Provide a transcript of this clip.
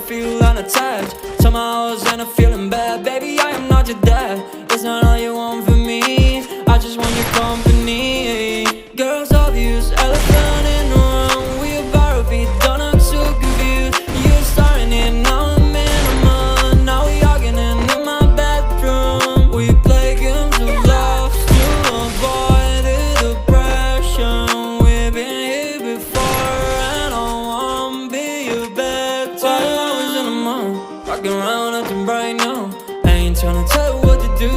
feel unattached. Somehow I was end up feeling bad. Baby, I am not your dad. It's not all you want from me, I just want your company. Girls obvious, elephant in the room. We about to be done, I'm so confused. You're starting it, now I'm in a mood. Now we arguing in my bedroom. We play games of love to avoid the depression. We've been here before and I wanna be your bed. While I was in the mood, rocking around acting right now. I ain't tryna tell you what to do,